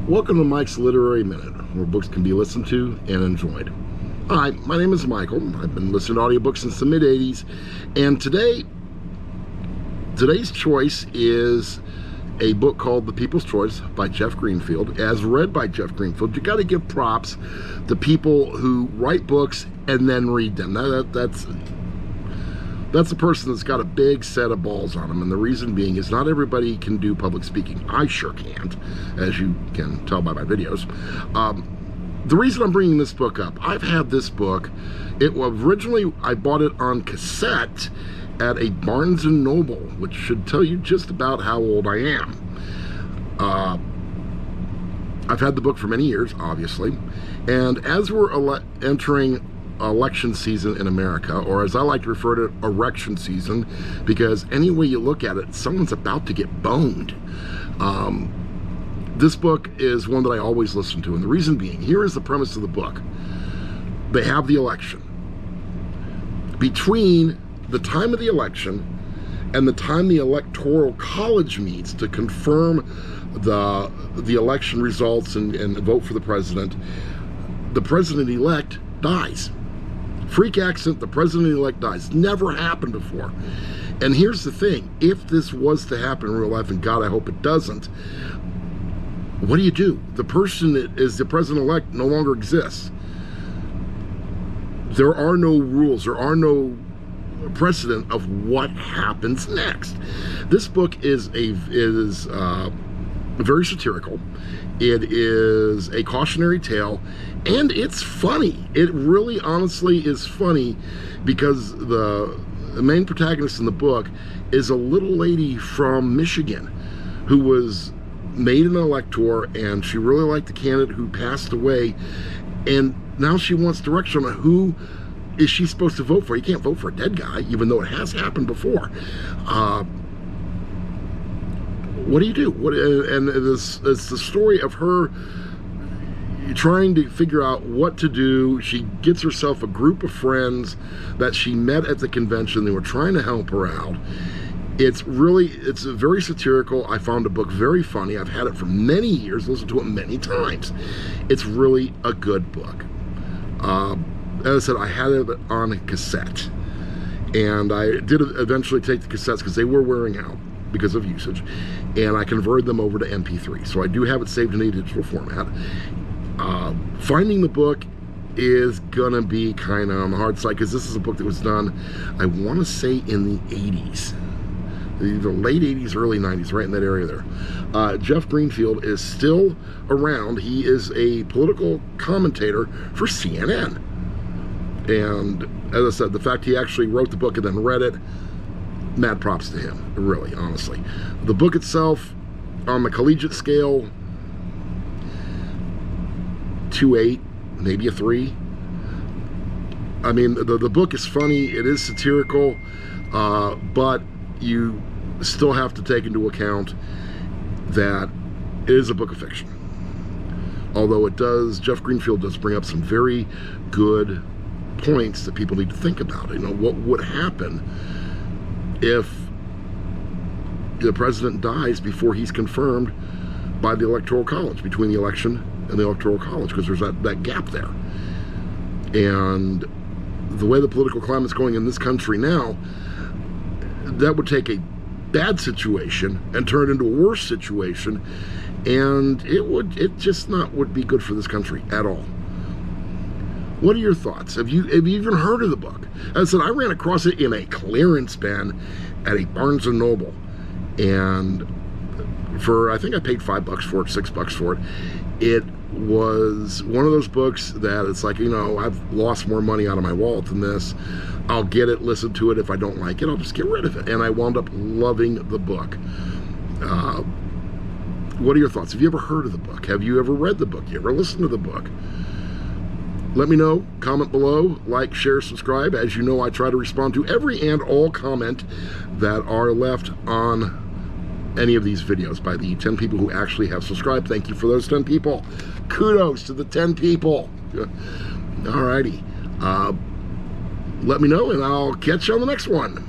Welcome to Mike's Literary Minute, where books can be listened to and enjoyed. Hi, my name is Michael. I've been listening to audiobooks since the mid-'80s, and today's choice is a book called The People's Choice by Jeff Greenfield, as read by Jeff Greenfield. You got to give props to people who write books and then read them. That's a person that's got a big set of balls on them, and the reason being is not everybody can do public speaking. I sure can't, as you can tell by my videos. The reason I'm bringing this book up, I've had this book. Originally, I bought it on cassette at a Barnes & Noble, which should tell you just about how old I am. I've had the book for many years, obviously, and as we're entering election season in America, or as I like to refer to it, erection season, because any way you look at it, someone's about to get boned. This book is one that I always listen to, and the reason being, here is the premise of the book. They have the election. Between the time of the election and the time the Electoral College meets to confirm the election results and vote for the president-elect dies. Freak accident, the president-elect dies. Never happened before. And here's the thing, if this was to happen in real life, and God, I hope it doesn't, what do? The person that is the president-elect no longer exists. There are no rules, there are no precedent of what happens next. This book is very satirical. It is a cautionary tale, and it's funny. It really honestly is funny, because the main protagonist in the book is a little lady from Michigan who was made an elector, and she really liked the candidate who passed away, and now she wants direction on who is she supposed to vote for. You can't vote for a dead guy, even though it has happened before. What do you do? And it's the story of her trying to figure out what to do. She gets herself a group of friends that she met at the convention. They were trying to help her out. It's very satirical. I found the book very funny. I've had it for many years, listened to it many times. It's really a good book. As I said, I had it on a cassette, and I did eventually take the cassettes because they were wearing out because of usage, and I converted them over to MP3. So I do have it saved in a digital format. Finding the book is gonna be kind of on the hard side, because this is a book that was done, I want to say, in the 80s. Either late 80s, early 90s, right in that area there. Jeff Greenfield is still around. He is a political commentator for CNN. And as I said, the fact he actually wrote the book and then read it, mad props to him, really, honestly. The book itself, on the collegiate scale, 2.8, maybe a 3. I mean, the book is funny, it is satirical, but you still have to take into account that it is a book of fiction. Although Jeff Greenfield does bring up some very good points that people need to think about. You know, what would happen if the president dies before he's confirmed by the Electoral College, between the election and the Electoral College, because there's that gap there. And the way the political climate's going in this country now, that would take a bad situation and turn it into a worse situation, and it would be good for this country at all. What are your thoughts? Have you even heard of the book? As I said, I ran across it in a clearance bin at a Barnes & Noble, and I think I paid $5 for it, $6 for it. It was one of those books that it's like, you know, I've lost more money out of my wallet than this. I'll get it, listen to it. If I don't like it, I'll just get rid of it. And I wound up loving the book. What are your thoughts? Have you ever heard of the book? Have you ever read the book? You ever listened to the book? Let me know. Comment below. Like, share, subscribe. As you know, I try to respond to every and all comment that are left on any of these videos by the 10 people who actually have subscribed. Thank you for those 10 people. Kudos to the 10 people. Alrighty. Let me know, and I'll catch you on the next one.